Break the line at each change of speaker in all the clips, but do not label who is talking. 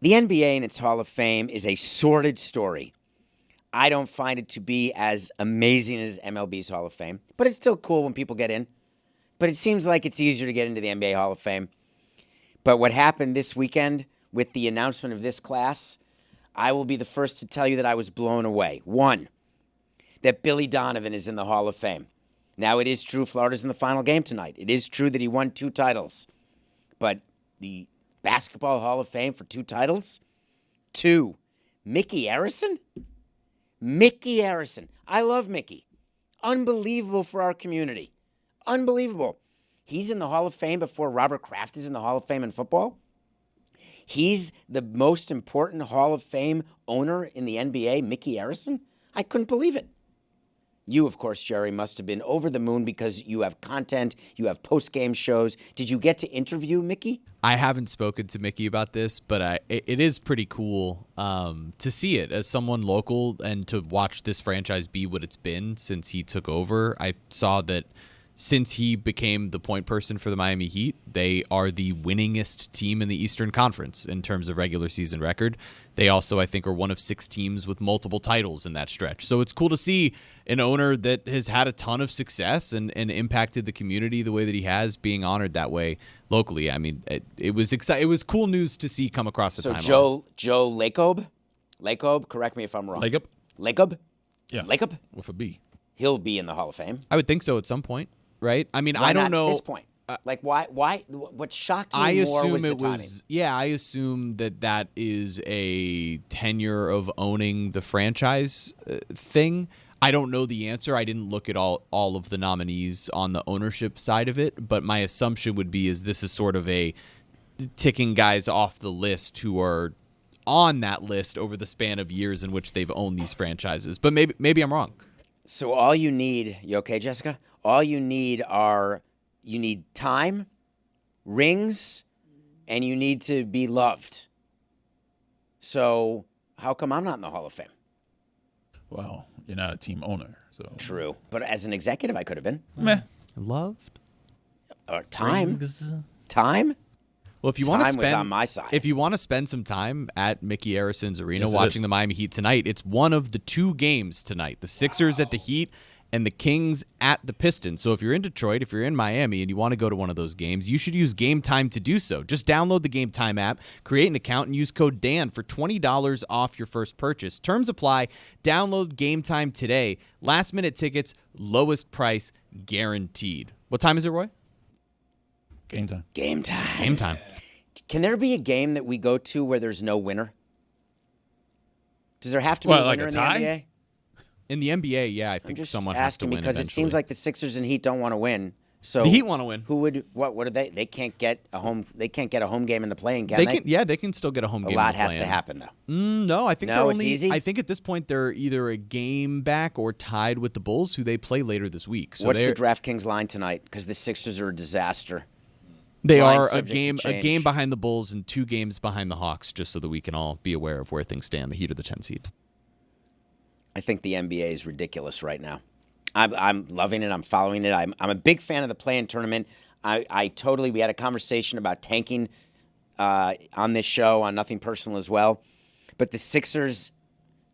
The NBA and its Hall of Fame is a sordid story. I don't find it to be as amazing as MLB's Hall of Fame, but it's still cool when people get in. But it seems like it's easier to get into the NBA Hall of Fame. But what happened this weekend with the announcement of this class, I will be the first to tell you that I was blown away. One, that Billy Donovan is in the Hall of Fame. Now, it is true Florida's in the final game tonight. It is true that he won 2 titles. But the Basketball Hall of Fame for 2 titles? 2. Mickey Arison? Mickey Arison. I love Mickey. Unbelievable for our community. Unbelievable. He's in the Hall of Fame before Robert Kraft is in the Hall of Fame in football. He's the most important Hall of Fame owner in the NBA, Mickey Arison. I couldn't believe it. You, of course, Jerry, must have been over the moon because you have content, you have post-game shows. Did you get to interview Mickey?
I haven't spoken to Mickey about this, but it is pretty cool to see it as someone local and to watch this franchise be what it's been since he took over. I saw that since he became the point person for the Miami Heat, they are the winningest team in the Eastern Conference in terms of regular season record. They also, I think, are one of 6 teams with multiple titles in that stretch. So it's cool to see an owner that has had a ton of success and impacted the community the way that he has, being honored that way locally. I mean, it was exciting. It was cool news to see come across the timeline.
So Joe Lacob, correct me if I'm wrong. Lacob?
Yeah.
Lacob?
With a B.
He'll be in the Hall of Fame.
I would think so at some point, right? I mean,
Why
I don't
not
know.
At this point. Why? What shocked me
I
more
assume
was the
it
timing.
was. Yeah, I assume that is a tenure of owning the franchise thing. I don't know the answer. I didn't look at all of the nominees on the ownership side of it, but my assumption would be is this is sort of a ticking guys off the list who are on that list over the span of years in which they've owned these franchises. But maybe I'm wrong.
So all you need, you okay, Jessica? All you need you need time, rings, and you need to be loved. So how come I'm not in the Hall of Fame?
Well, you're not a team owner, so.
True. But as an executive, I could have been.
Meh.
Loved.
Or time.
Rings.
Time?
Well, if you want to
Time was
spend
on my side.
If you want to spend some time at Mickey Arison's arena
Yes, it
watching
is.
the Miami Heat tonight, it's one of the 2 games tonight. The Sixers at the Heat and the Kings at the Pistons. So if you're in Detroit, if you're in Miami and you want to go to one of those games, you should use Game Time to do so. Just download the Game Time app, create an account, and use code Dan for $20 off your first purchase. Terms apply. Download Game Time today. Last minute tickets, lowest price guaranteed. What time is it, Roy?
Game time.
Game time.
Game time.
Can there be a game that we go to where there's no winner? Does there have to be a
What, like
winner
a
in the
tie?
NBA?
In the NBA, yeah, I
I'm
think
just
someone has to
asking
win
because it
eventually.
seems like the Sixers and Heat don't want to win. So
The Heat want to win.
Who would? What are they? They can't get a home. They can't get a home game in the play-in, can they?
They can still get a home
A
game.
lot
in the
has to
play-in.
happen though.
No, I think
No,
they're
it's
only.
easy?
I think at this point they're either a game back or tied with the Bulls, who they play later this week. So
What's the
they're-
DraftKings line tonight? Because the Sixers are a disaster.
They
Line
are a
subject to
game
change.
behind the Bulls and 2 games behind the Hawks, just so that we can all be aware of where things stand. The Heat are the 10 seed.
I think the NBA is ridiculous right now. I'm loving it. I'm following it. I'm a big fan of the play-in tournament. We had a conversation about tanking on this show on Nothing Personal as well. But the Sixers,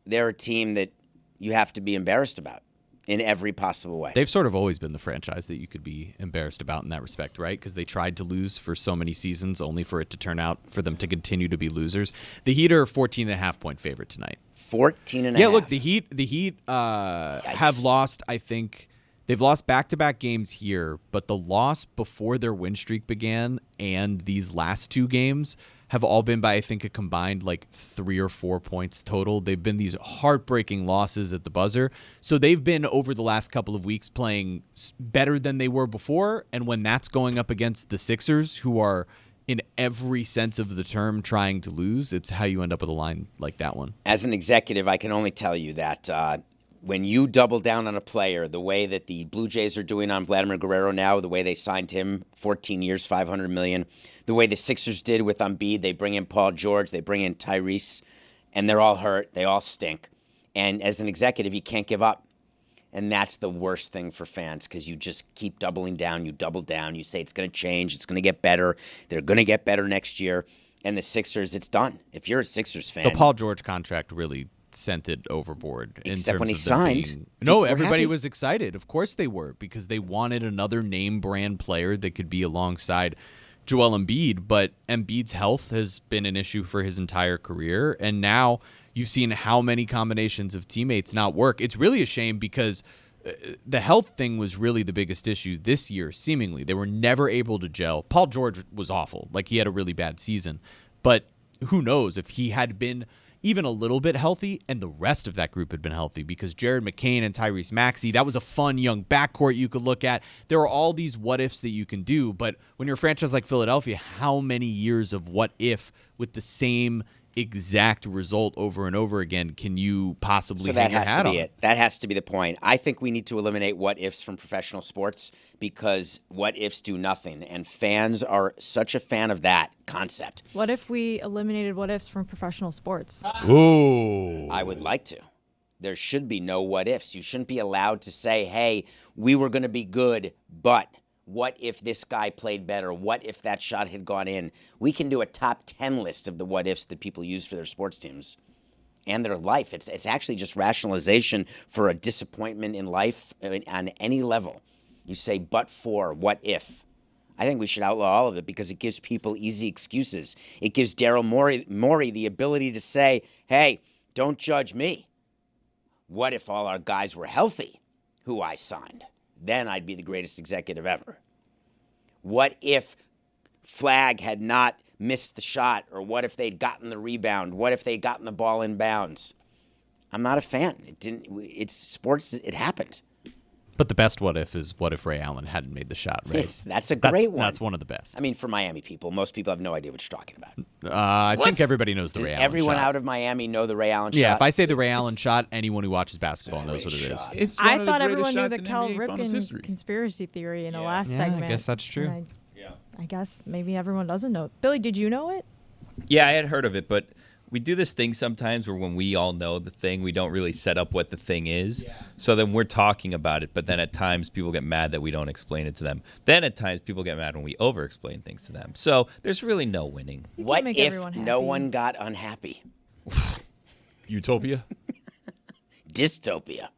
they're a team that you have to be embarrassed about in every possible way.
They've sort of always been the franchise that you could be embarrassed about in that respect, right? Because they tried to lose for so many seasons, only for it to turn out for them to continue to be losers. The Heat are a 14.5-point favorite tonight.
14 and a
Yeah,
half.
look, the Heat have lost, I think, they've lost back-to-back games here, but the loss before their win streak began and these last 2 games have all been by, I think, a combined 3 or 4 points total. They've been these heartbreaking losses at the buzzer. So they've been, over the last couple of weeks, playing better than they were before. And when that's going up against the Sixers, who are, in every sense of the term, trying to lose, it's how you end up with a line like that one.
As an executive, I can only tell you that when you double down on a player, the way that the Blue Jays are doing on Vladimir Guerrero now, the way they signed him, 14 years, $500 million, the way the Sixers did with Embiid, they bring in Paul George, they bring in Tyrese, and they're all hurt, they all stink. And as an executive, you can't give up. And that's the worst thing for fans because you just keep doubling down, you double down, you say it's going to change, it's going to get better, they're going to get better next year. And the Sixers, it's done. If you're a Sixers fan.
The Paul George contract really sent it overboard.
Except when he
in terms of them
signed.
being- No,
people were
everybody
happy.
was excited. Of course they were, because they wanted another name brand player that could be alongside Joel Embiid. But Embiid's health has been an issue for his entire career. And now you've seen how many combinations of teammates not work. It's really a shame because the health thing was really the biggest issue this year, seemingly. They were never able to gel. Paul George was awful. Like, he had a really bad season. But who knows if he had been even a little bit healthy and the rest of that group had been healthy, because Jared McCain and Tyrese Maxey, that was a fun young backcourt you could look at. There are all these what ifs that you can do. But when you're a franchise like Philadelphia, how many years of what if with the same exact result over and over again can you possibly
So
hang
that
your
has
hat
to be
on?
it. That has to be the point. I think we need to eliminate what ifs from professional sports because what ifs do nothing, and fans are such a fan of that concept.
What if we eliminated what ifs from professional sports?
Ooh.
I would like to. There should be no what ifs. You shouldn't be allowed to say, hey, we were going to be good, but what if this guy played better? What if that shot had gone in? We can do a top 10 list of the what ifs that people use for their sports teams and their life. It's actually just rationalization for a disappointment in life on any level. You say, but for, what if? I think we should outlaw all of it because it gives people easy excuses. It gives Daryl Morey the ability to say, hey, don't judge me. What if all our guys were healthy who I signed? Then I'd be the greatest executive ever. What if Flag had not missed the shot? Or what if they'd gotten the rebound? What if they'd gotten the ball in bounds? I'm not a fan. It's sports. It happened.
But the best what if is what if Ray Allen hadn't made the shot, right?
That's a great one.
That's one of the best.
I mean, for Miami people, most people have no idea what you're talking about.
I think everybody knows the
Does
Ray Allen
everyone
shot.
out of Miami know the Ray Allen shot?
Yeah, if I say the Ray Allen shot, anyone who watches basketball knows what it is.
shot.
It's one
I
of the
thought
greatest
everyone knew
shots
the
in
Cal
NBA finals
Ripken
history.
conspiracy theory in the last
Yeah,
segment.
I guess that's true.
And I guess maybe everyone doesn't know. Billy, did you know it?
Yeah, I had heard of it, but we do this thing sometimes where when we all know the thing, we don't really set up what the thing is. Yeah. So then we're talking about it, but then at times people get mad that we don't explain it to them. Then at times people get mad when we over-explain things to them. So there's really no winning.
You can't
What
make
if
everyone
no
happy.
one got unhappy?
Utopia?
Dystopia.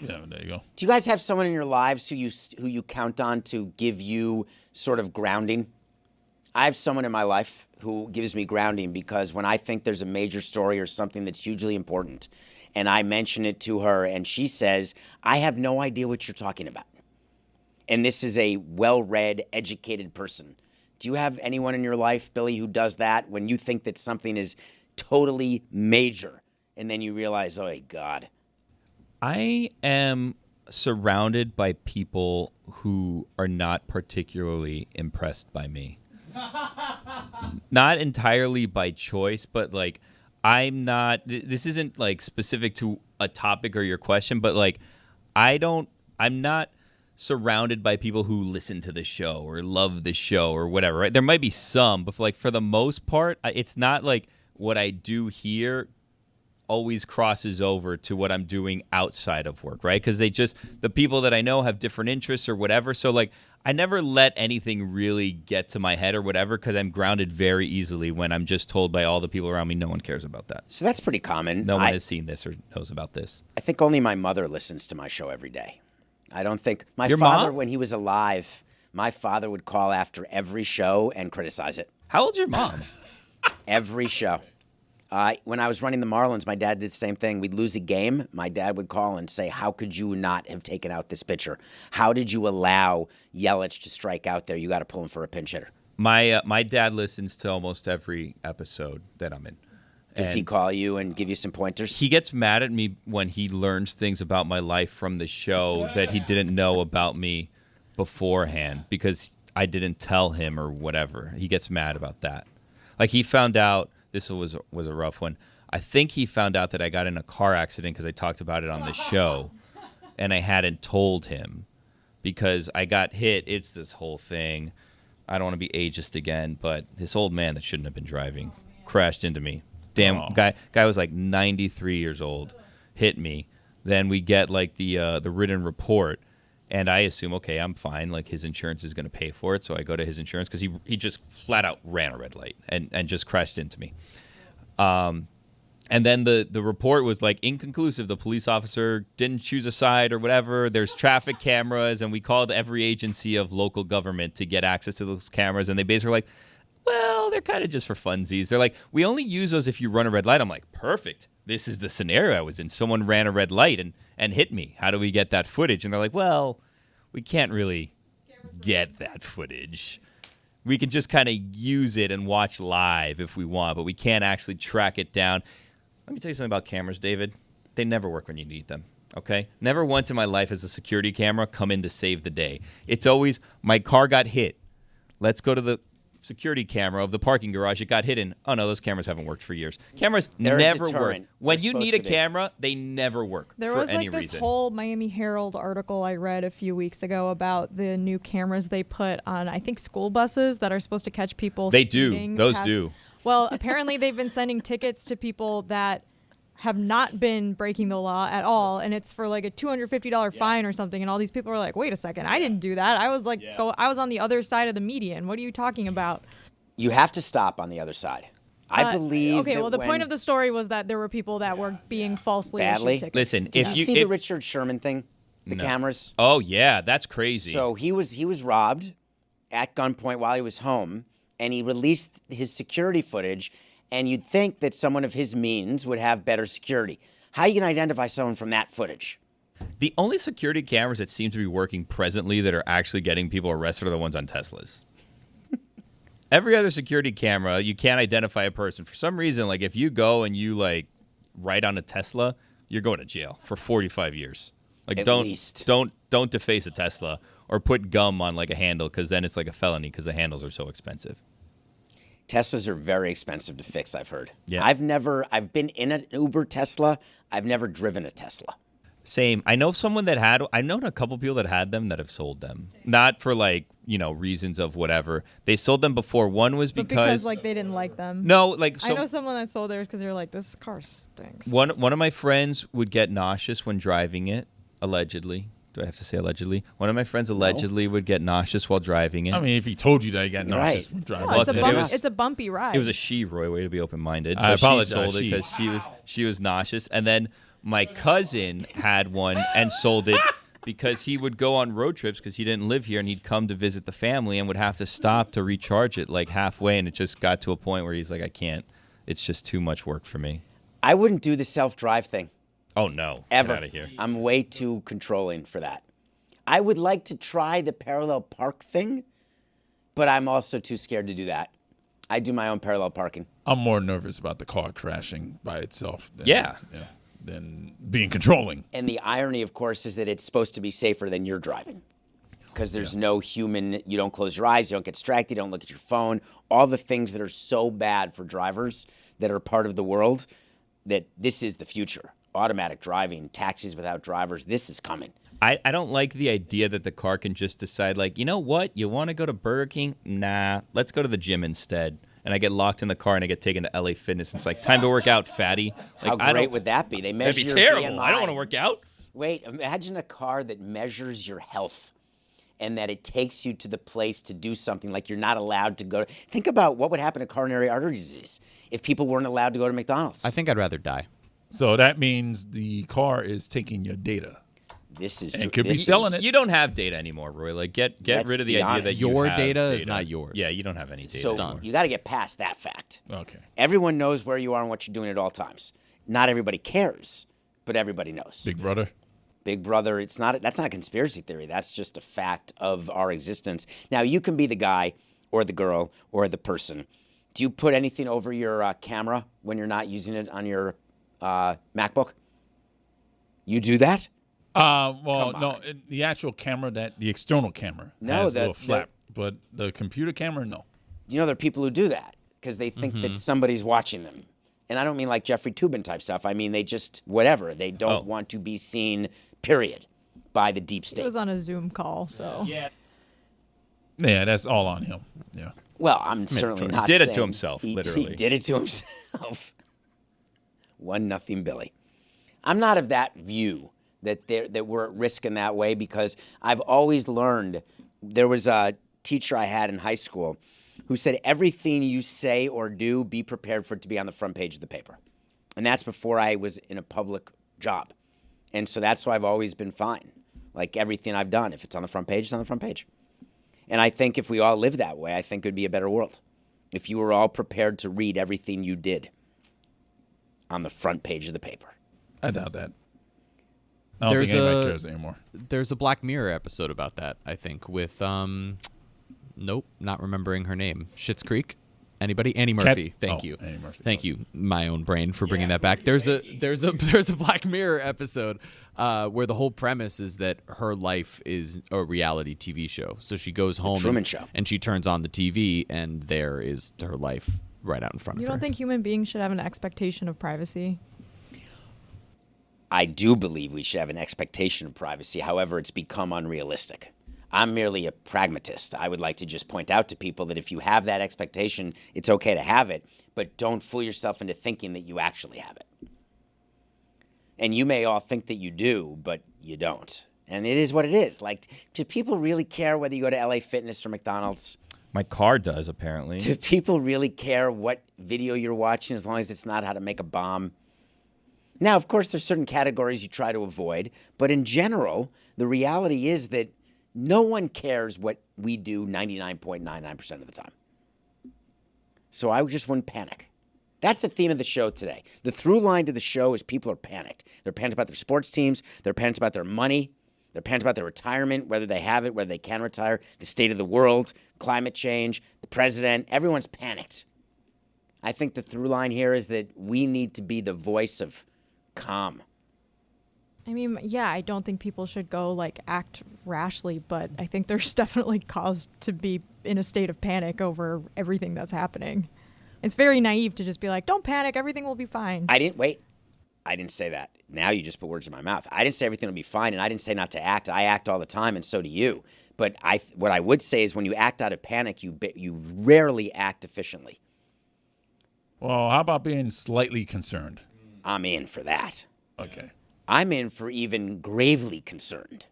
Yeah, there you go.
Do you guys have someone in your lives who you count on to give you sort of grounding? I have someone in my life who gives me grounding because when I think there's a major story or something that's hugely important and I mention it to her and she says, I have no idea what you're talking about. And this is a well-read, educated person. Do you have anyone in your life, Billy, who does that when you think that something is totally major and then you realize, oh, my God.
I am surrounded by people who are not particularly impressed by me. Not entirely by choice, but like I'm not this isn't like specific to a topic or your question, but like I'm not surrounded by people who listen to the show or love the show or whatever, right? There might be some, but for the most part, it's not like what I do here always crosses over to what I'm doing outside of work, right? Because the people that I know have different interests or whatever. So like I never let anything really get to my head or whatever because I'm grounded very easily when I'm just told by all the people around me no one cares about that.
So that's pretty common.
No one has seen this or knows about this.
I think only my mother listens to my show every day. I don't think my
Your
father,
mom?
when he was alive, my father would call after every show and criticize it.
How old's your mom?
Every show. When I was running the Marlins, my dad did the same thing. We'd lose a game. My dad would call and say, how could you not have taken out this pitcher? How did you allow Yelich to strike out there? You got to pull him for a pinch hitter.
My dad listens to almost every episode that I'm in.
Does he
And
call you and give you some pointers?
he gets mad at me when he learns things about my life from the show that he didn't know about me beforehand because I didn't tell him or whatever. He gets mad about that. Like he found out, this was a rough one. I think he found out that I got in a car accident because I talked about it on the show, and I hadn't told him because I got hit. It's this whole thing. I don't want to be ageist again, but this old man that shouldn't have been driving crashed into me. Damn, guy was like 93 years old, hit me. Then we get like the written report, And I assume, okay, I'm fine. Like, his insurance is going to pay for it. So I go to his insurance because he just flat out ran a red light and just crashed into me. And then the report was like inconclusive. The police officer didn't choose a side or whatever. There's traffic cameras, and we called every agency of local government to get access to those cameras. And they basically were like, well, they're kind of just for funsies. They're like, we only use those if you run a red light. I'm like, perfect. This is the scenario I was in. Someone ran a red light and hit me. How do we get that footage? And they're like, well, we can't really get that footage. We can just kind of use it and watch live if we want, but we can't actually track it down. Let me tell you something about cameras, David. They never work when you need them, okay? Never once in my life has a security camera come in to save the day. It's always, my car got hit. Let's go to the security camera of the parking garage. It got hit in. Oh, no, those cameras haven't worked for years. Cameras
They're a
never work.
deterrent.
When
They're
you need a
supposed to be.
camera, they never work
There
for
was
any
like this
reason.
whole Miami Herald article I read a few weeks ago about the new cameras they put on, I think, school buses that are supposed to catch people
They do.
speeding
Those
past-
do.
Well, apparently they've been sending tickets to people that have not been breaking the law at all, and it's for like a $250 fine or something, and all these people are like, wait a second, I didn't do that. I was like, I was on the other side of the median. What are you talking about?
You have to stop on the other side. I believe.
Okay,
that
well, the
when-
point of the story was that there were people that were being falsely
Badly?
issued tickets.
Listen,
Did
if
you
you
see the
if,
Richard Sherman thing? The
No.
cameras.
Oh yeah, that's crazy.
So he was robbed at gunpoint while he was home, and he released his security footage. And you'd think that someone of his means would have better security. How are you going to identify someone from that footage?
The only security cameras that seem to be working presently that are actually getting people arrested are the ones on Teslas. Every other security camera, you can't identify a person. For some reason, like if you go and you like write on a Tesla, you're going to jail for 45 years. Like
At
don't
least.
don't deface a Tesla or put gum on like a handle because then it's like a felony because the handles are so expensive.
Teslas are very expensive to fix, I've heard.
Yeah.
I've been in an Uber Tesla. I've never driven a Tesla.
Same. I know someone that had. I've known a couple people that had them that have sold them. Not for like reasons of whatever. They sold them before. One was
But because like they didn't like them.
no, like
I
so.
know someone that sold theirs because they were like, this car stinks.
One of my friends would get nauseous when driving it. Allegedly. Do I have to say allegedly? One of my friends allegedly would get nauseous while driving it.
I mean, if he told you that he got nauseous
Right.
from driving,
No, it's, a
Look,
bump,
it was-
it's a bumpy ride.
It was a she, Roy. Way to be open-minded.
I
So
apologize,
she sold it
she.
because she was nauseous, and then my cousin had one and sold it because he would go on road trips because he didn't live here, and he'd come to visit the family and would have to stop to recharge it like halfway, and it just got to a point where he's like, I can't. It's just too much work for me.
I wouldn't do the self-drive thing.
Oh no!
Ever.
Get out of here.
I'm way too controlling for that. I would like to try the parallel park thing, but I'm also too scared to do that. I do my own parallel parking.
I'm more nervous about the car crashing by itself than being controlling.
And the irony, of course, is that it's supposed to be safer than you're driving because there's no human, you don't close your eyes, you don't get distracted, you don't look at your phone, all the things that are so bad for drivers that are part of the world, that this is the future. Automatic driving, taxis without drivers, this is coming.
I don't like the idea that the car can just decide, like, you know what? You want to go to Burger King? Nah, let's go to the gym instead. And I get locked in the car and I get taken to LA Fitness. And it's like, time to work out, fatty. Like,
How great would that be? They measure
That'd be
your
terrible.
BMI.
I don't want to work out.
Wait, imagine a car that measures your health and that it takes you to the place to do something like you're not allowed to go. Think about what would happen to coronary artery disease if people weren't allowed to go to McDonald's.
I think I'd rather die.
So that means the car is taking your data.
This is
And
true.
could be
This
selling
is-
it.
You don't have data anymore, Roy. Like, get
Let's
rid of the
be
idea that
honest.
you
Your
have
data is not yours.
Yeah, you don't have any data.
So
done.
you got to get past that fact.
Okay.
Everyone knows where you are and what you're doing at all times. Not everybody cares, but everybody knows.
Big brother.
Big Brother, that's not a conspiracy theory. That's just a fact of our existence. Now, you can be the guy or the girl or the person. Do you put anything over your camera when you're not using it on your MacBook? You do that?
Well,
Come
no,
on.
the actual camera, the external camera
No,
has a
the-
little flap, but the computer camera, no.
You know, there are people who do that because they think that somebody's watching them. And I don't mean like Jeffrey Toobin type stuff. I mean, they just, whatever. They don't want to be seen, period, by the deep
It
state.
was on a Zoom call, so.
Yeah, that's all on him. Yeah.
Well, I'm certainly not
did it to
saying
himself,
he
literally.
did it to himself. 1-0 Billy. I'm not of that view that we're at risk in that way, because I've always learned. There was a teacher I had in high school who said, everything you say or do, be prepared for it to be on the front page of the paper. And that's before I was in a public job. And so that's why I've always been fine. Like everything I've done, if it's on the front page, it's on the front page. And I think if we all lived that way, I think it would be a better world. If you were all prepared to read everything you did on the front page of the paper.
I doubt that. I don't think anybody cares anymore.
There's a Black Mirror episode about that, I think, with nope, not remembering her name. Schitt's Creek. Anybody? Annie Murphy. Thank you.
Annie Murphy.
Thank you, my own brain, for bringing that back. There's a Black Mirror episode where the whole premise is that her life is a reality TV show. So she goes home,
Truman Show,
and she turns on the TV, and there is her life right out in front of her.
You don't think human beings should have an expectation of privacy?
I do believe we should have an expectation of privacy. However, it's become unrealistic. I'm merely a pragmatist. I would like to just point out to people that if you have that expectation, it's okay to have it, but don't fool yourself into thinking that you actually have it. And you may all think that you do, but you don't. And it is what it is. Like, do people really care whether you go to LA Fitness or McDonald's?
My car does, apparently.
Do people really care what video you're watching as long as it's not how to make a bomb? Now, of course, there's certain categories you try to avoid, but in general, the reality is that no one cares what we do 99.99% of the time. So I just wouldn't panic. That's the theme of the show today. The through line to the show is people are panicked. They're panicked about their sports teams. They're panicked about their money. They're panicked about their retirement, whether they have it, whether they can retire, the state of the world, climate change, the president. Everyone's panicked. I think the through line here is that we need to be the voice of calm.
I mean, yeah, I don't think people should go like act rashly, but I think there's definitely cause to be in a state of panic over everything that's happening. It's very naive to just be like, don't panic, everything will be fine.
I didn't say that. Now you just put words in my mouth. I didn't say everything will be fine, and I didn't say not to act. I act all the time, and so do you. But what I would say is when you act out of panic, you rarely act efficiently.
Well, how about being slightly concerned?
I'm in for that.
Okay.
I'm in for even gravely concerned.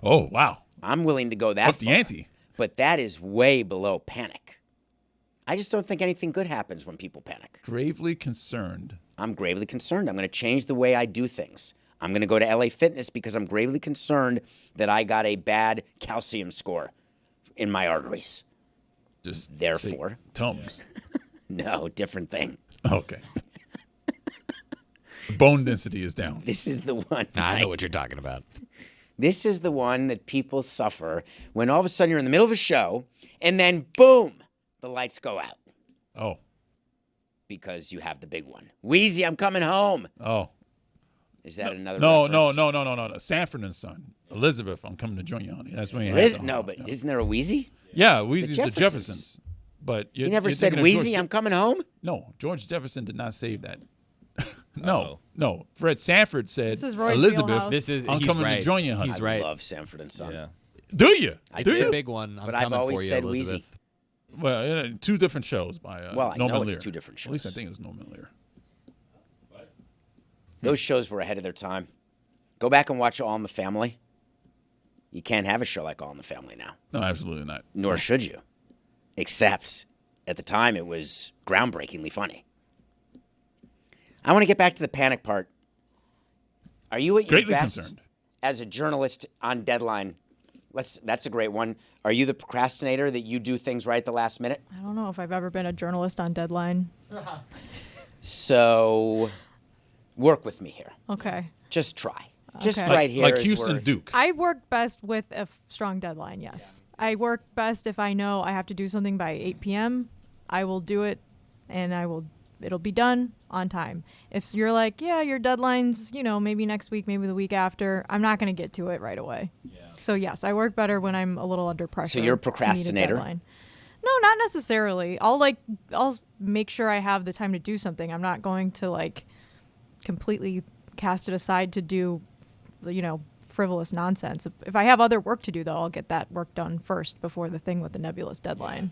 Oh, wow.
I'm willing to go that
Up the
far.
ante.
But that is way below panic. I just don't think anything good happens when people panic.
Gravely concerned.
I'm gravely concerned. I'm going to change the way I do things. I'm going to go to LA Fitness because I'm gravely concerned that I got a bad calcium score in my arteries.
Just
Therefore.
Tums.
No, different thing.
Okay. Bone density is down.
This is the one.
I know what you're talking about.
This is the one that people suffer when all of a sudden you're in the middle of a show and then boom, the lights go out.
Oh.
Because you have the big one. Wheezy, I'm coming home.
Oh.
Is that another
No.
reference?
Sanford and Son. Elizabeth, I'm coming to join you, honey. That's when you have
No, but isn't there a Wheezy?
Yeah, Wheezy's the
Jeffersons.
Jeffersons. But
You never
you're
said,
thinking of
Wheezy,
George-
I'm coming home?
No, George Jefferson did not say that. No. Fred Sanford said,
This is Roy's
Elizabeth,
wheelhouse.
I'm
He's
coming
right.
to join you, honey.
He's right.
I love Sanford and Son.
Yeah.
Do you?
I
Do
do.
you?
The big one. I'm
But I've
coming
always
for you,
said
Elizabeth.
Wheezy.
Well, two different shows by
Well, I
Norman
know it's
Lear.
two different
At least I
shows.
think it was Norman Lear.
Those shows were ahead of their time. Go back and watch All in the Family. You can't have a show like All in the Family now.
No, absolutely not.
Nor should you. Except at the time it was groundbreakingly funny. I want to get back to the panic part. Are you at your
Greatly
best
concerned.
as a journalist on deadline? That's a great one. Are you the procrastinator that you do things right at the last minute?
I don't know if I've ever been a journalist on deadline.
So work with me here.
Okay.
Just try. Just
Okay.
right here.
Like
is
Houston
where-
Duke.
I work best with a strong deadline, yes. I work best if I know I have to do something by 8 p.m. I will do it, and it'll be done on time. If you're like, yeah, your deadline's, maybe next week, maybe the week after, I'm not going to get to it right away. Yeah. So, yes, I work better when I'm a little under pressure.
So you're a
to meet
procrastinator?
deadline. No, not necessarily. I'll make sure I have the time to do something. I'm not going to, completely cast it aside to do, frivolous nonsense. If I have other work to do, though, I'll get that work done first before the thing with the nebulous deadline.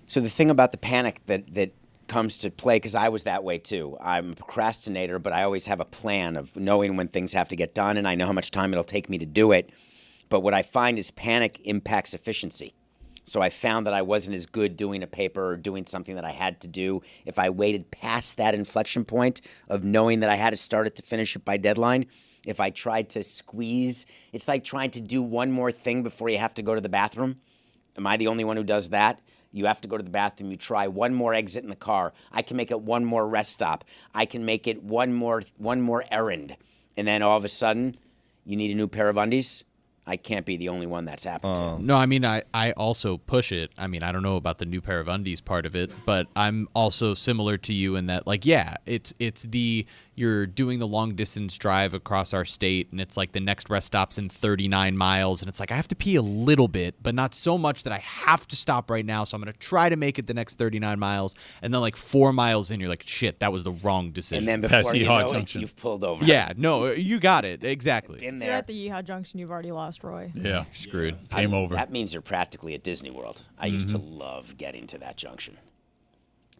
So the thing about the panic that comes to play because I was that way too. I'm a procrastinator, but I always have a plan of knowing when things have to get done, and I know how much time it'll take me to do it. But what I find is panic impacts efficiency. So I found that I wasn't as good doing a paper or doing something that I had to do if I waited past that inflection point of knowing that I had to start it to finish it by deadline. If I tried to squeeze, it's like trying to do one more thing before you have to go to the bathroom. Am I the only one who does that? You have to go to the bathroom. You try one more exit in the car. I can make it one more rest stop. I can make it one more errand. And then all of a sudden, you need a new pair of undies. I can't be the only one that's happened to.
No, I mean, I also push it. I mean, I don't know about the new pair of undies part of it, but I'm also similar to you in that, like, yeah, it's you're doing the long distance drive across our state, and it's like the next rest stop's in 39 miles, and it's like I have to pee a little bit, but not so much that I have to stop right now, so I'm going to try to make it the next 39 miles, and then like 4 miles in, you're like, shit, that was the wrong decision.
And then before you know it, you've pulled over.
Yeah, no, you got it. Exactly.
Been
If
there.
you're at the Yeehaw Junction, you've already lost Roy.
Yeah.
Screwed.
Game over.
That means you're practically at Disney World. I used to love getting to that junction.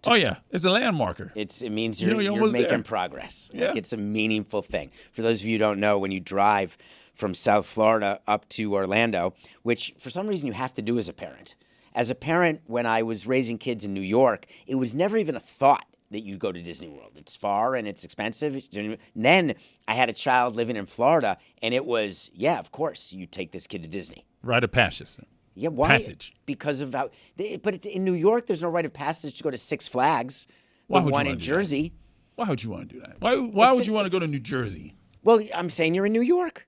Oh, yeah. It's a landmarker.
It means
You know,
you're
you're almost
making
there.
progress.
Yeah.
Like, it's a meaningful thing. For those of you who don't know, when you drive from South Florida up to Orlando, which for some reason you have to do as a parent. As a parent, when I was raising kids in New York, it was never even a thought that you'd go to Disney World. It's far and it's expensive. And then I had a child living in Florida, and it was, yeah, of course, you take this kid to Disney.
Rite of passage.
Yeah, why?
Passage.
Because of how. But it's, in New York, there's no rite of passage to go to Six Flags.
Why
The
would you
one
wanna
in
do
Jersey.
Why would you want to do that? Why would you want to go
it's-
to New Jersey?
Well, I'm saying you're in New York.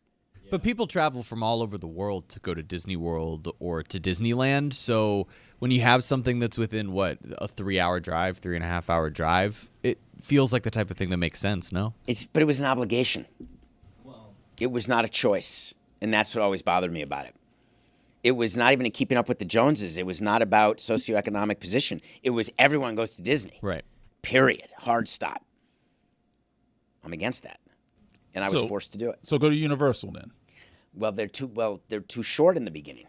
But people travel from all over the world to go to Disney World or to Disneyland. So when you have something that's within, what, a 3-hour drive, 3.5-hour drive, it feels like the type of thing that makes sense, no?
But it was an obligation. It was not a choice. And that's what always bothered me about it. It was not even keeping up with the Joneses. It was not about socioeconomic position. It was everyone goes to Disney.
Right.
Period. Hard stop. I'm against that. And I was
So-
forced to do it.
So go to Universal then.
Well, they're too short in the beginning.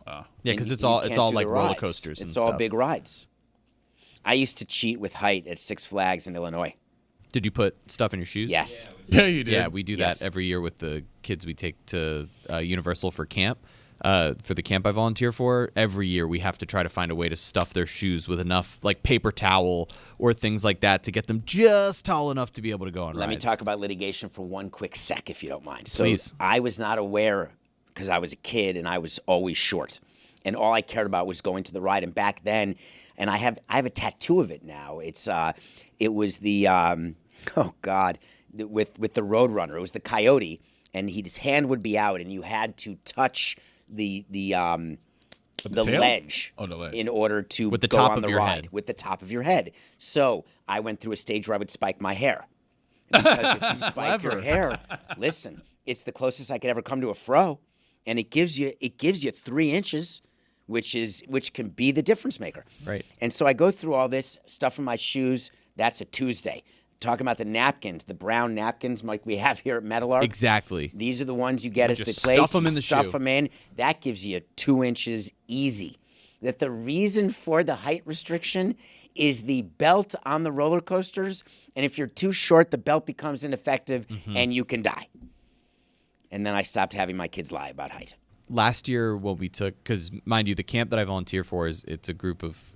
Yeah,
And
because
you
it's all
can't do
like
the
roller
rides.
coasters and
It's
stuff.
all big rides. I used to cheat with height at Six Flags in Illinois.
Did you put stuff in your shoes?
Yes.
Yeah, you did.
Yeah, we do
Yes.
that every year with the kids we take to Universal for camp. For the camp I volunteer for, every year we have to try to find a way to stuff their shoes with enough like paper towel or things like that to get them just tall enough to be able to go on
Let me
rides.
talk about litigation for one quick sec, if you don't mind. So
Please.
I was not aware because I was a kid and I was always short, and all I cared about was going to the ride. And back then, and I have a tattoo of it now. It was the oh God, with the Roadrunner. It was the coyote, and his hand would be out, and you had to touch the
tail?
ledge,
Oh, the ledge.
in order to
With the
go
top
on
of
the
your
ride
head.
with the top of your head. So I went through a stage where I would spike my hair. Because if you spike your hair, listen, it's the closest I could ever come to a fro, and it gives you 3 inches, which can be the difference maker.
Right.
And so I go through all this stuff in my shoes. That's a Tuesday. Talking about the napkins, the brown napkins like we have here at Metalark.
Exactly.
These are the ones you get at the
just
place.
stuff 'em in the
stuff
shoe.
them in. That gives you 2 inches easy. That the reason for the height restriction is the belt on the roller coasters. And if you're too short, the belt becomes ineffective and you can die. And then I stopped having my kids lie about height.
Last year when we took, because mind you, the camp that I volunteer for it's a group of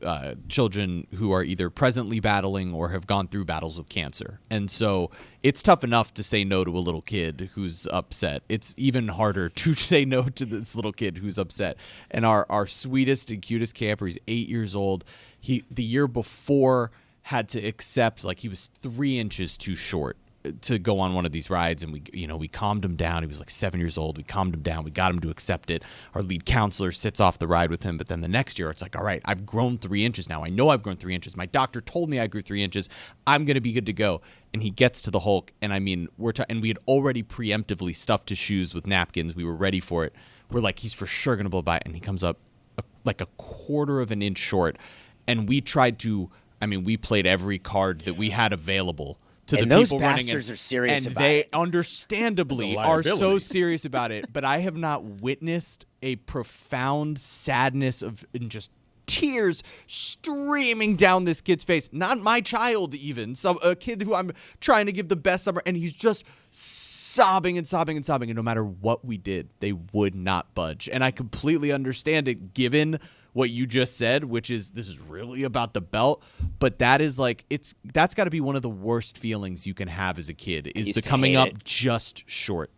children who are either presently battling or have gone through battles with cancer. And so it's tough enough to say no to a little kid who's upset. It's even harder to say no to this little kid who's upset. And our sweetest and cutest camper, he's 8 years old. The year before had to accept, like, he was 3 inches too short to go on one of these rides, and we calmed him down. He was like 7 years old. We calmed him down. We got him to accept it. Our lead counselor sits off the ride with him, but then the next year it's like, all right, I've grown 3 inches now. I know I've grown 3 inches. My doctor told me I grew 3 inches. I'm going to be good to go. And he gets to the Hulk, and I mean, and we had already preemptively stuffed his shoes with napkins. We were ready for it. We're like, he's for sure going to blow by, and he comes up like a quarter of an inch short, and we tried to, we played every card that we had available to
And
the
those
people running
bastards
it.
are serious
and
about
they
it.
understandably
It's a
are so
liability.
serious about it. But I have not witnessed a profound sadness and just tears streaming down this kid's face. Not my child, even. A kid who I'm trying to give the best summer, and he's just sobbing and sobbing and sobbing. And no matter what we did, they would not budge. And I completely understand it, given what you just said, which is this is really about the belt. But that is like, that's got to be one of the worst feelings you can have as a kid, is the coming up just short.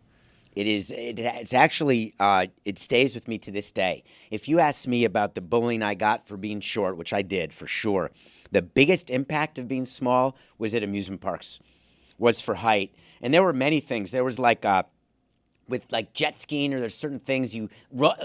It is. It's actually. It stays with me to this day. If you ask me about the bullying I got for being short, which I did for sure, the biggest impact of being small was at amusement parks, was for height. And there were many things. There was like with like jet skiing, or there's certain things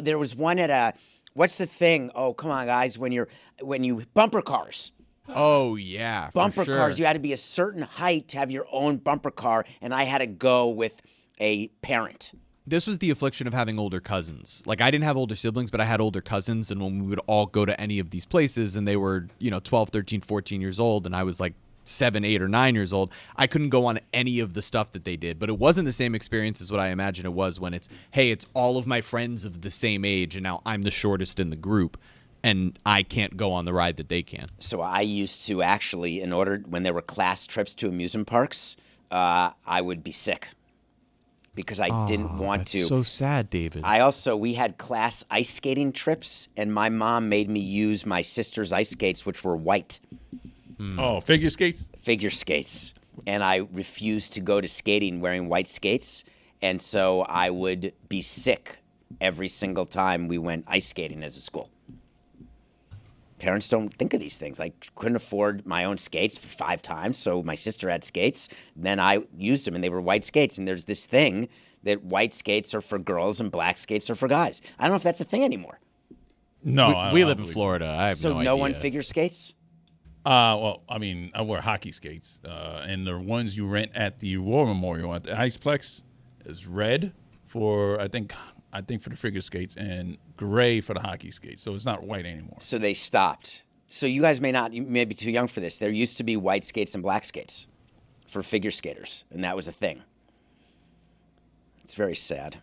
there was one at what's the thing? Oh, come on, guys! When you bumper cars.
Oh yeah,
bumper
for sure.
cars. You had to be a certain height to have your own bumper car, and I had to go with a parent.
This was the affliction of having older cousins. Like, I didn't have older siblings, but I had older cousins, and when we would all go to any of these places, and they were, 12, 13, 14 years old, and I was like 7, 8, or 9 years old, I couldn't go on any of the stuff that they did. But it wasn't the same experience as what I imagine it was when it's all of my friends of the same age, and now I'm the shortest in the group, and I can't go on the ride that they can.
So I used to actually, when there were class trips to amusement parks, I would be sick, because I didn't want to.
That's so sad, David.
We had class ice skating trips, and my mom made me use my sister's ice skates, which were white.
Oh, figure skates?
Figure skates. And I refused to go to skating wearing white skates, and so I would be sick every single time we went ice skating as a school. Parents don't think of these things. I couldn't afford my own skates for 5 times, so my sister had skates. Then I used them, and they were white skates. And there's this thing that white skates are for girls and black skates are for guys. I don't know if that's a thing anymore.
No,
we live in Florida. I have no idea.
So no one figure skates?
Well, I mean, I wear hockey skates, and the ones you rent at the War Memorial at the Iceplex is red for I think for the figure skates, and gray for the hockey skates. So it's not white anymore.
So they stopped. So you guys you may be too young for this. There used to be white skates and black skates for figure skaters, and that was a thing. It's very sad.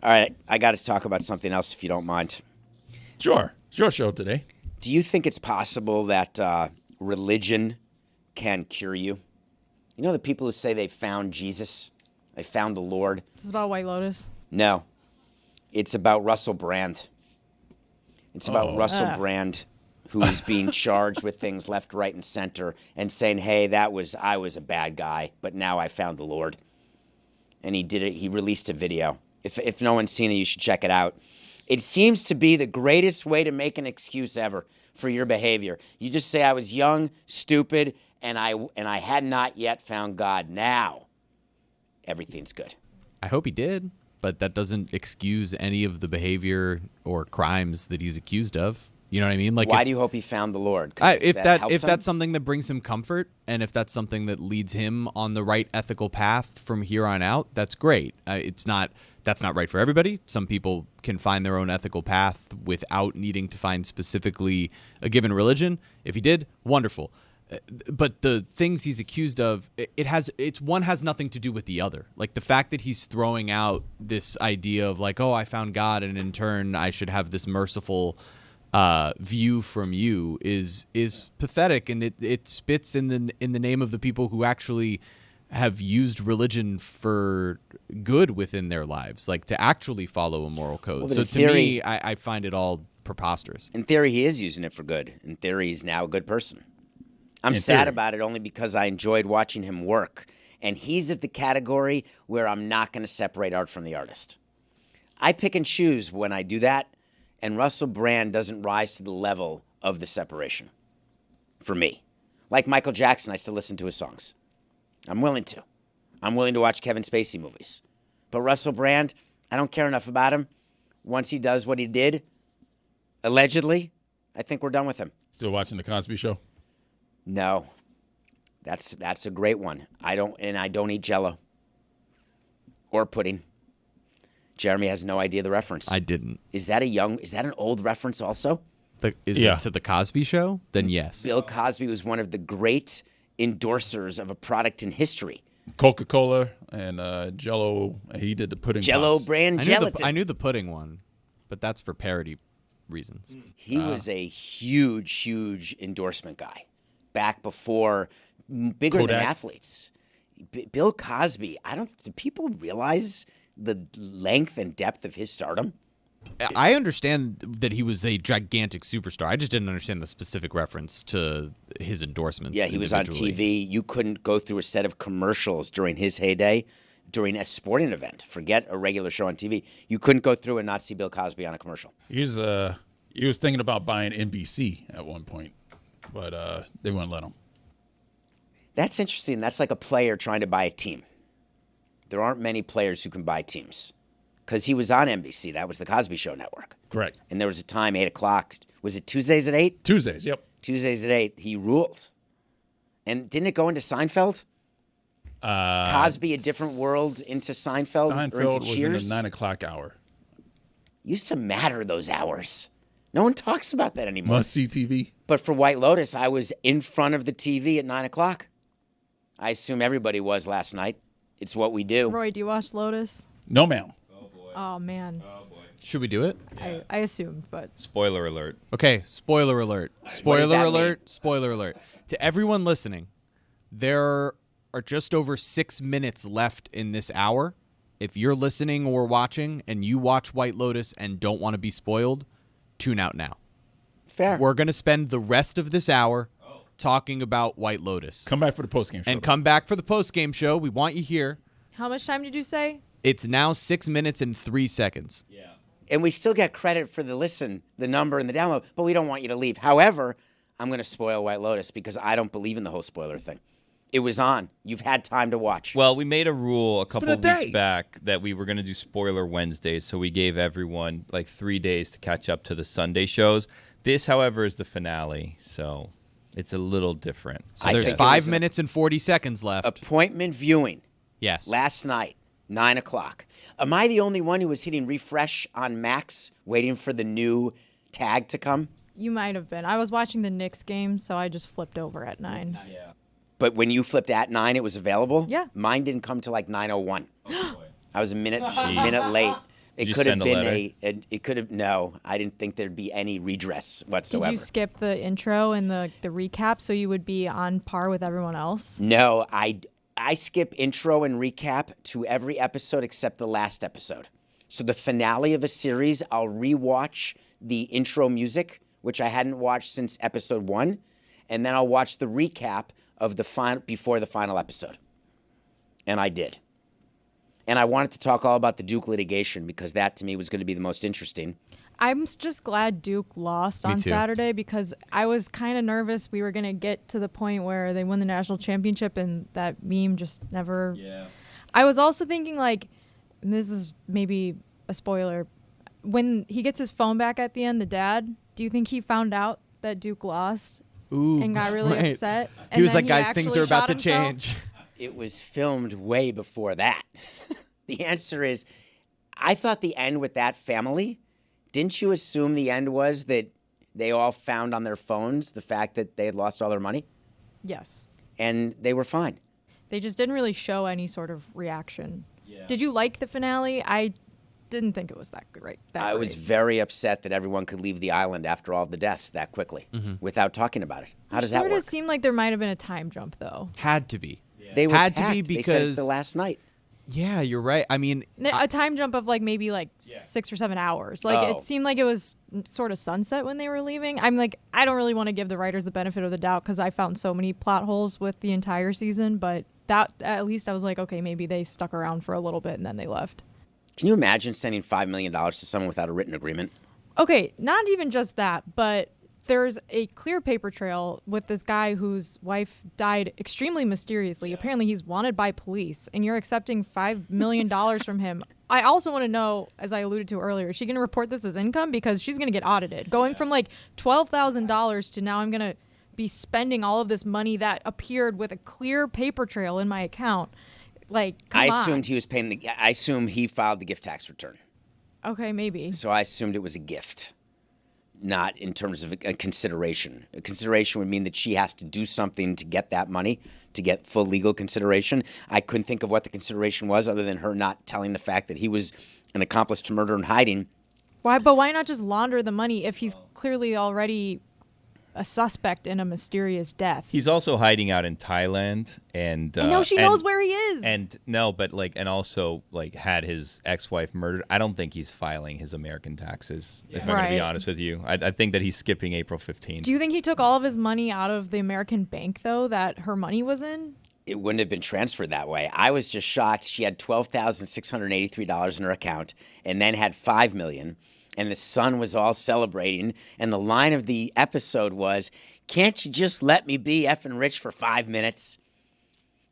All right, I got to talk about something else if you don't mind.
Sure. It's your show today.
Do you think it's possible that religion can cure you? You know the people who say they found Jesus? They found the Lord?
This is about White Lotus.
No. It's about Russell Brand. It's about Russell Brand, who is being charged with things left, right, and center, and saying, hey, I was a bad guy, but now I found the Lord. And he did it. He released a video. If no one's seen it, you should check it out. It seems to be the greatest way to make an excuse ever for your behavior. You just say, I was young, stupid, and I had not yet found God. Now, everything's good.
I hope he did, but that doesn't excuse any of the behavior or crimes that he's accused of. You know what I mean? Like,
why do you hope he found the Lord?
If that's something that brings him comfort, and if that's something that leads him on the right ethical path from here on out, that's great. That's not right for everybody. Some people can find their own ethical path without needing to find specifically a given religion. If he did, wonderful. But the things he's accused of, one has nothing to do with the other. Like the fact that he's throwing out this idea of like, oh, I found God, and in turn I should have this merciful view from you is pathetic, and it spits in the name of the people who actually have used religion for good within their lives, like to actually follow a moral code.
Well,
so to me, I find it all preposterous.
In theory, he is using it for good. In theory, he's now a good person. I'm sad about it only because I enjoyed watching him work. And he's of the category where I'm not going to separate art from the artist. I pick and choose when I do that, and Russell Brand doesn't rise to the level of the separation for me. Like Michael Jackson, I still listen to his songs. I'm willing to. I'm willing to watch Kevin Spacey movies. But Russell Brand, I don't care enough about him. Once he does what he did, allegedly, I think we're done with him.
Still watching The Cosby Show?
No. That's a great one. I don't eat Jell-O or pudding. Jeremy has no idea the reference.
I didn't.
Is that an old reference also?
Is it to The Cosby Show? Then yes.
Bill Cosby was one of the great endorsers of a product in history.
Coca-Cola and Jell-O. He did the pudding.
Jell-O
pops.
brand gelatin.
I knew the pudding one, but that's for parody reasons.
He was a huge endorsement guy back before, bigger than
Kodak.
athletes. Bill Cosby, do people realize the length and depth of his stardom?
I understand that he was a gigantic superstar. I just didn't understand the specific reference to his endorsements.
Yeah, he was on
individually.
TV. You couldn't go through a set of commercials during his heyday, during a sporting event. Forget a regular show on TV. You couldn't go through and not see Bill Cosby on a commercial.
He was thinking about buying NBC at one point, but they wouldn't let him.
That's interesting. That's like a player trying to buy a team. There aren't many players who can buy teams. Because he was on NBC. That was the Cosby Show network.
Correct.
And there was a time, 8 o'clock. Was it Tuesdays at 8?
Tuesdays, yep.
Tuesdays at 8. He ruled. And didn't it go into Seinfeld? Cosby, A Different World, into Seinfeld, or into
Seinfeld was in
Cheers?
the 9 o'clock hour.
Used to matter, those hours. No one talks about that anymore.
Must see TV.
But for White Lotus, I was in front of the TV at 9 o'clock. I assume everybody was last night. It's what we do.
Roy, do you watch Lotus?
No, ma'am.
Oh man,
Should we do it?
I assumed, but
Spoiler alert.
Okay, spoiler alert.
What does
Spoiler
that
alert.
mean?
Spoiler alert. To everyone listening, there are just over 6 minutes left in this hour. If you're listening or watching and you watch White Lotus and don't want to be spoiled, tune out now.
Fair.
We're going to spend the rest of this hour talking about White Lotus.
Come back for the postgame show.
And come back for the post-game show. We want you here.
how much time did you say?
It's now 6 minutes and 3 seconds.
And we still get credit for the listen, the number, and the download, but we don't want you to leave. However, I'm going to spoil White Lotus because I don't believe in the whole spoiler thing. It was on. You've had time to watch.
Well, we made a rule a couple
been a
of
day.
weeks back that we were going to do spoiler Wednesdays, so we gave everyone like 3 days to catch up to the Sunday shows. This, however, is the finale, so it's a little different.
So
I
there's
think it
5
was
minutes and 40 seconds left.
Appointment viewing
Yes.
last night, 9 o'clock. Am I the only one who was hitting refresh on Max, waiting for the new tag to come?
You might have been. I was watching the Knicks game, so I just flipped over at 9.
But when you flipped at 9, it was available?
Yeah.
Mine didn't come till like 9:01. I was a minute
Jeez.
late. It
Did you
could have
send a
been
letter?
it could have, no, I didn't think there'd be any redress whatsoever.
Did you skip the intro and the recap so you would be on par with everyone else?
No, I skip intro and recap to every episode except the last episode. So the finale of a series, I'll rewatch the intro music, which I hadn't watched since episode 1, and then I'll watch the recap of the final before the final episode. And I did. And I wanted to talk all about the Duke litigation because that to me was going to be the most interesting.
I'm just glad Duke lost
Me
on
too.
Saturday because I was kind of nervous we were going to get to the point where they win the national championship and that meme just never.
Yeah.
I was also thinking, like, and this is maybe a spoiler, when he gets his phone back at the end, the dad, do you think he found out that Duke lost
Ooh,
and got really
right.
upset?
He
And
was
then
like, guys, things
actually
are about
shot
to
himself?
change.
It was filmed way before that. The answer is, I thought the end with that family, didn't you assume the end was that they all found on their phones the fact that they had lost all their money?
Yes.
And they were fine.
They just didn't really show any sort of reaction. Did you like the finale? I didn't think it was that great.
I was very upset that everyone could leave the island after all the deaths that quickly without talking about it. How does that
Sort
work?
of seemed like there might have been a time jump, though.
Had to be.
They were
Had to be
packed. They said it's
because-
the last night.
Yeah, you're right. I mean,
A time jump of like maybe like 6 or 7 hours. Like
Oh.
it seemed like it was sort of sunset when they were leaving. I'm like, I don't really want to give the writers the benefit of the doubt because I found so many plot holes with the entire season. But that at least I was like, okay, maybe they stuck around for a little bit and then they left.
Can you imagine sending $5 million to someone without a written agreement?
Okay, not even just that, but there's a clear paper trail with this guy whose wife died extremely mysteriously. Apparently, he's wanted by police, and you're accepting $5 million from him. I also want to know, as I alluded to earlier, is she going to report this as income? Because she's going to get audited. Going from like $12,000 to now I'm going to be spending all of this money that appeared with a clear paper trail in my account. Like, come
I
on.
assumed he was paying I assumed he filed the gift tax return.
Okay, maybe.
So I assumed it was a gift, not in terms of a consideration. A consideration would mean that she has to do something to get that money, to get full legal consideration. I couldn't think of what the consideration was other than her not telling the fact that he was an accomplice to murder and hiding
Why? But why not just launder the money if he's clearly already a suspect in a mysterious death?
He's also hiding out in Thailand, and
I know she knows where he is.
And no, but and also had his ex-wife murdered. I don't think he's filing his American taxes. If I'm going to be honest with you, I think that he's skipping April 15th.
Do you think he took all of his money out of the American bank though that her money was in?
It wouldn't have been transferred that way. I was just shocked. She had $12,683 in her account, and then had $5 million. And the son was all celebrating. And the line of the episode was, "Can't you just let me be effing rich for 5 minutes?"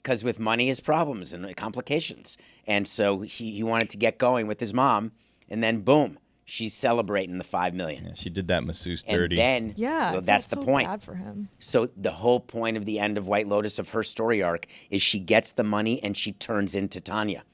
Because with money is problems and complications. And so he wanted to get going with his mom. And then boom, she's celebrating the $5 million.
Yeah, she did that masseuse dirty.
And then, well, that's the point.
Bad for him.
So the whole point of the end of White Lotus, of her story arc, is she gets the money and she turns into Tanya.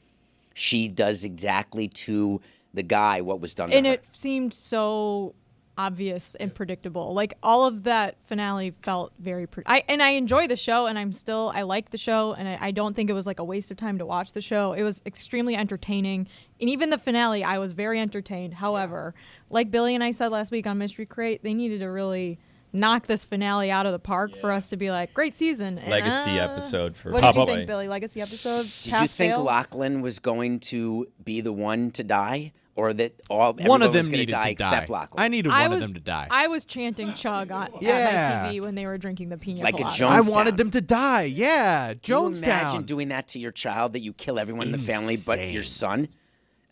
She does exactly to the guy what was done to her.
And it seemed so obvious and predictable. Like all of that finale felt very I enjoy the show, and I like the show, and I don't think it was like a waste of time to watch the show. It was extremely entertaining, and even the finale I was very entertained. However, like Billy and I said last week on Mystery Crate, they needed to really knock this finale out of the park for us to be like, great season. And,
Legacy episode for
what did you think, Billy? Legacy episode?
Did you think Lachlan was going to be the one to die? Or that
one of them
was
needed
die
to
except
die.
Lachlan?
I needed one of them to die.
I was chanting chug at my TV when they were drinking the pina
like
colada.
a Jonestown.
I wanted them to die. Yeah, Jonestown.
Can you imagine doing that to your child, that you kill everyone in the family but your son?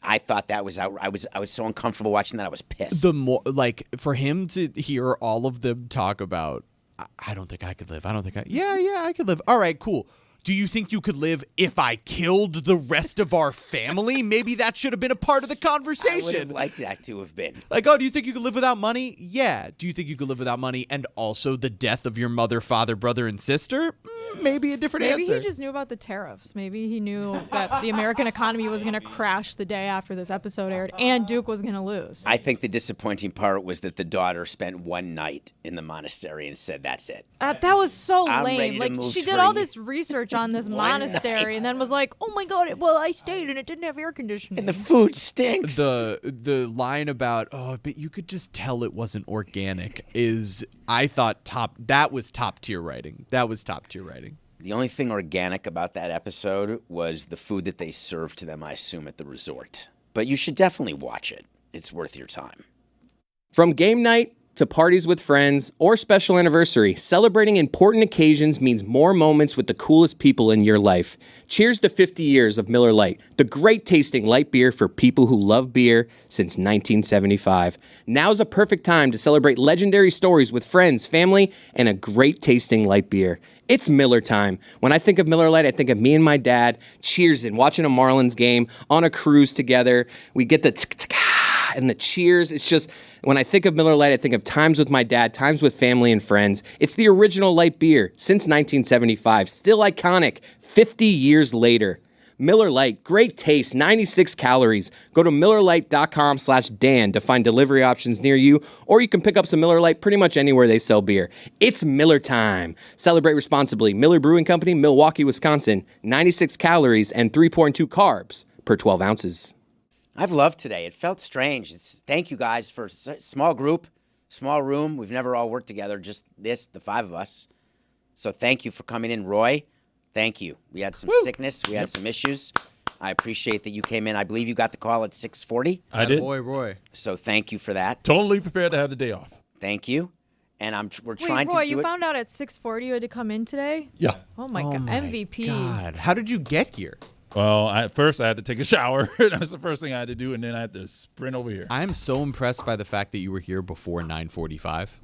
I thought that was out. I was so uncomfortable watching that. I was pissed.
The more for him to hear all of them talk about, I don't think I could live. I don't think I could live. All right, cool. Do you think you could live if I killed the rest of our family? Maybe that should have been a part of the conversation.
I would have liked that to have been.
Like, oh, do you think you could live without money? Yeah. Do you think you could live without money and also the death of your mother, father, brother, and sister? Maybe a different answer.
Maybe he just knew about the tariffs. Maybe he knew that the American economy was going to crash the day after this episode aired, and Duke was going to lose.
I think the disappointing part was that the daughter spent one night in the monastery and said, "That's it."
That was so
I'm ready
lame.
to
Like,
move
she did
for
all
you.
this research on this
One
monastery
night.
and then was like, oh my God, well, I stayed and it didn't have air conditioning.
And the food stinks.
The line about, oh, but you could just tell it wasn't organic is, I thought, that was top tier writing. That was top tier writing.
The only thing organic about that episode was the food that they served to them, I assume, at the resort. But you should definitely watch it. It's worth your time.
From game night to parties with friends or special anniversary, celebrating important occasions means more moments with the coolest people in your life. Cheers to 50 years of Miller Lite, the great tasting light beer for people who love beer since 1975. Now's a perfect time to celebrate legendary stories with friends, family, and a great tasting light beer. It's Miller time. When I think of Miller Lite, I think of me and my dad cheersing, watching a Marlins game on a cruise together. We get the and the cheers. It's just, when I think of Miller Lite, I think of times with my dad, times with family and friends. It's the original light beer since 1975, still iconic 50 years later. Miller Lite, great taste, 96 calories. Go to MillerLite.com/Dan to find delivery options near you, or you can pick up some Miller Lite pretty much anywhere they sell beer. It's Miller time. Celebrate responsibly. Miller Brewing Company, Milwaukee, Wisconsin. 96 calories and 3.2 carbs per 12 ounces.
I've loved today. It felt strange. Thank you guys for small group, small room. We've never all worked together, just the five of us. So thank you for coming in, Roy. Thank you. We had some sickness. We had some issues. I appreciate that you came in. I believe you got the call at 6:40.
I did.
Boy, Roy.
So thank you for that.
Totally prepared to have the day off.
Thank you. And we're
Wait,
trying
Roy,
to do
you
it.
found out at 6:40 you had to come in today?
Yeah.
Oh my God, MVP.
God, how did you get here?
Well, first I had to take a shower. That was the first thing I had to do, and then I had to sprint over here.
I'm so impressed by the fact that you were here before 9:45.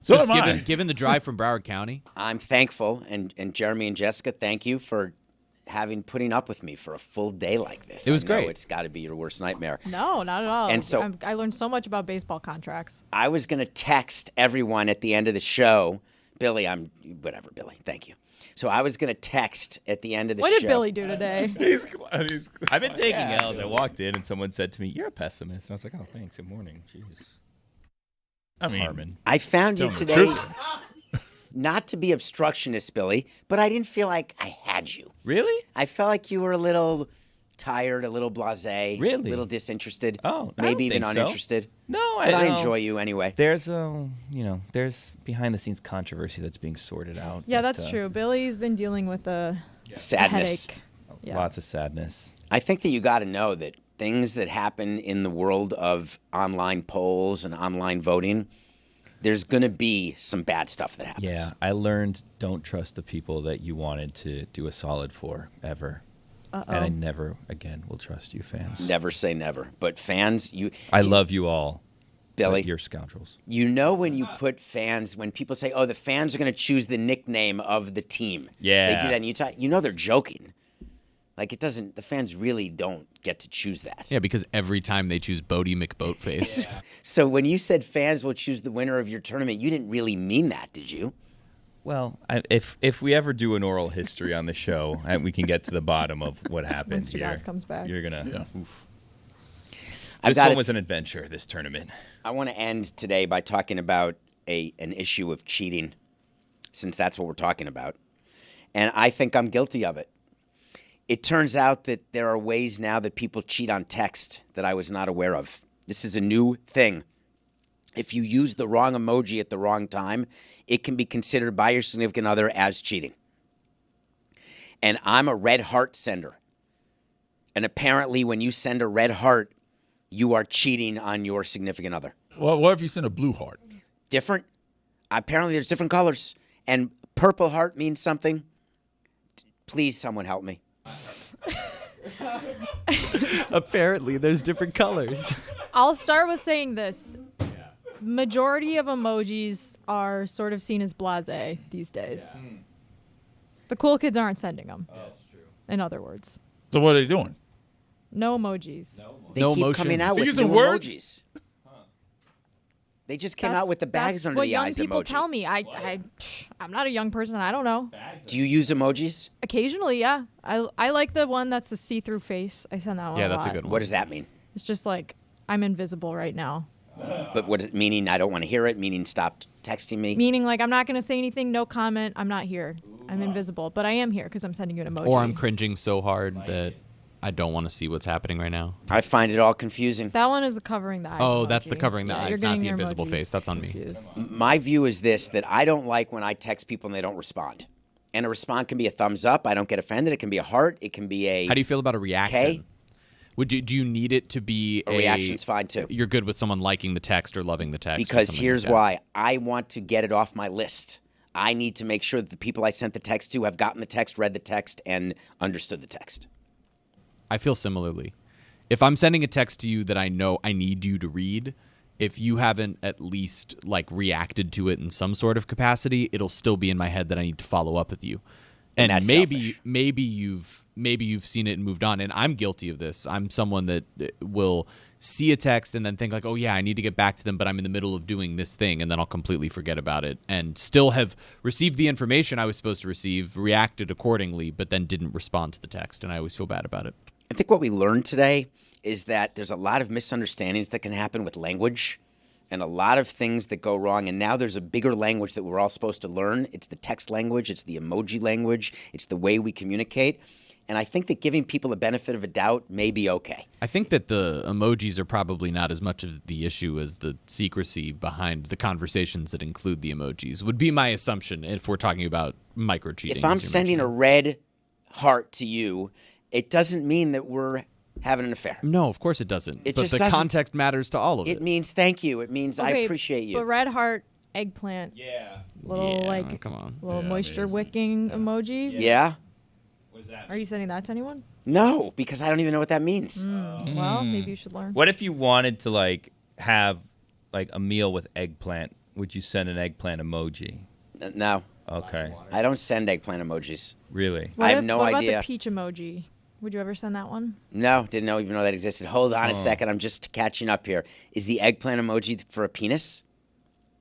So
Just
am I.
given the drive from Broward County.
I'm thankful, and Jeremy and Jessica, thank you for putting up with me for a full day like this.
It was
I know
great.
It's got to be your worst nightmare.
No, not at all.
And so-
I learned so much about baseball contracts.
I was going to text everyone at the end of the show. Billy, Billy, thank you. So I was going to text at the end of the show.
What did Billy do today?
I've been taking L's. I walked in and someone said to me, "You're a pessimist." And I was like, "Oh, thanks. Good morning." Jeez.
I mean,
Harmon.
I found you
Tell me the
today,
truth.
not to be obstructionist, Billy, but I didn't feel like I had you.
Really?
I felt like you were a little tired, a little blasé,
Really?
a little disinterested,
Oh, I
maybe
don't
even
think so.
uninterested.
No,
But I
don't.
enjoy you anyway.
There's there's behind the scenes controversy that's being sorted out.
Yeah,
but,
that's true. Billy's been dealing with a
Sadness.
headache. Yeah.
Lots of sadness.
I think that you got to know that things that happen in the world of online polls and online voting, there's going to be some bad stuff that happens.
Yeah, I learned don't trust the people that you wanted to do a solid for ever. And I never again will trust you, fans.
Never say never. But fans,
I love you all,
Billy.
but you're scoundrels.
You know when you put fans, when people say, "Oh, the fans are going to choose the nickname of the team,"
Yeah.
they do that in Utah. You know they're joking. Like it doesn't. The fans really don't get to choose that.
Yeah, because every time they choose Bodie McBoatface.
So when you said fans will choose the winner of your tournament, you didn't really mean that, did you?
Well, if we ever do an oral history on the show, and we can get to the bottom of what happened here,
Stugotz comes back.
you're gonna.
Yeah.
Oof.
I've
This
got
one
it.
was an adventure. This tournament.
I want to end today by talking about an issue of cheating, since that's what we're talking about. And I think I'm guilty of it. It turns out that there are ways now that people cheat on text that I was not aware of. This is a new thing. If you use the wrong emoji at the wrong time, it can be considered by your significant other as cheating. And I'm a red heart sender. And apparently when you send a red heart, you are cheating on your significant other.
Well, what if you send a blue heart?
Different. Apparently there's different colors. And purple heart means something. Please, someone help me.
Apparently, there's different colors.
I'll start with saying this. Majority of emojis are sort of seen as blasé these days. The cool kids aren't sending them. That's true. In other words,
So what are they doing?
no emojis.
They
No
keep
emotion.
coming out
They're
with
using
new
words?
emojis. They just came out with the bags
that's
under
what
the
young
eyes
people
emoji.
tell me. I'm not a young person. I don't know.
Do you use emojis?
Occasionally, yeah. I like the one that's the see-through face. I send that one.
Yeah,
a
that's a
lot.
good one.
What does that mean?
It's just like I'm invisible right now.
But what is it meaning? I don't want to hear it. Meaning stop texting me.
Meaning like I'm not going to say anything, no comment, I'm not here. I'm invisible, but I am here because I'm sending you an emoji.
Or I'm cringing so hard that I don't want to see what's happening right now.
I find it all confusing.
That one is the covering the eyes.
Oh, that's the
emoji.
covering the
Yeah,
eyes,
you're
not
getting
the
your
invisible
emojis
face. That's on me.
confused.
My view is this, that I don't like when I text people and they don't respond. And a response can be a thumbs up. I don't get offended. It can be a heart. It can be a...
How do you feel about a reaction?
Okay.
Do you need it to be
A reaction's fine, too.
You're good with someone liking the text or loving the text? or
Because
something
here's
like that?
why. I want to get it off my list. I need to make sure that the people I sent the text to have gotten the text, read the text, and understood the text.
I feel similarly. If I'm sending a text to you that I know I need you to read, if you haven't at least like reacted to it in some sort of capacity, it'll still be in my head that I need to follow up with you. And
that's
maybe
selfish.
maybe you've seen it and moved on. And I'm guilty of this. I'm someone that will see a text and then think like, oh yeah, I need to get back to them, but I'm in the middle of doing this thing, and then I'll completely forget about it and still have received the information I was supposed to receive, reacted accordingly, but then didn't respond to the text, and I always feel bad about it.
I think what we learned today is that there's a lot of misunderstandings that can happen with language and a lot of things that go wrong. And now there's a bigger language that we're all supposed to learn. It's the text language. It's the emoji language. It's the way we communicate. And I think that giving people the benefit of a doubt may be okay.
I think that the emojis are probably not as much of the issue as the secrecy behind the conversations that include the emojis, would be my assumption if we're talking about micro cheating.
If I'm sending a red heart to you, it doesn't mean that we're having an affair.
No, of course it doesn't.
It
but
just
the
doesn't.
context matters to all of it.
It means thank you. It means I
Okay,
appreciate you.
But red heart, eggplant,
Yeah.
little
Yeah,
like
come on.
little
Yeah,
moisture
amazing.
wicking emoji.
Yeah?
What is that?
Are you sending that to anyone?
No, because I don't even know what that means.
Well, maybe you should learn.
What if you wanted to like have like a meal with eggplant? Would you send an eggplant emoji?
No,
Okay.
I don't send eggplant emojis.
Really?
I have no
what
idea.
about the peach emoji? Would you ever send that one?
No, didn't even know that existed. Hold on a second. I'm just catching up here. Is the eggplant emoji for a penis?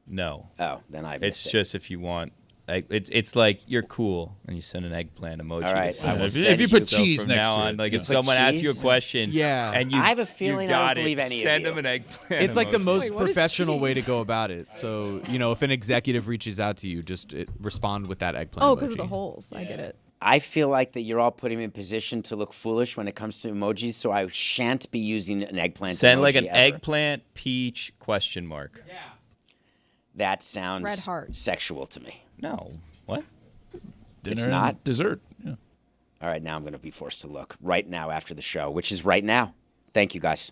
No.
Oh, then I missed
It's
it.
just if you want. Like, it's like you're cool and you send an eggplant emoji.
All right,
to
I will
someone.
send
If you put
So
cheese
from
next
now
to
on,
it,
like
yeah.
if someone asks you a
cheese?
question,
Yeah.
and you,
I have a
you
feeling I
got
don't believe
it,
any of
send
you.
them an eggplant.
It's like the
emoji.
most
Wait, what is
professional way to
cheese?
go about it. So, if an executive reaches out to you, just respond with that eggplant
Oh,
emoji.
because of the holes. I get it.
I feel like that you're all putting me in position to look foolish when it comes to emojis, so I shan't be using an eggplant
Send
emoji
like an
ever.
eggplant, peach, question mark.
Yeah.
That sounds
Red heart.
sexual to me.
No. What?
Dinner
It's
and
not?
dessert. Yeah.
All right, now I'm going to be forced to look right now after the show, which is right now. Thank you, guys.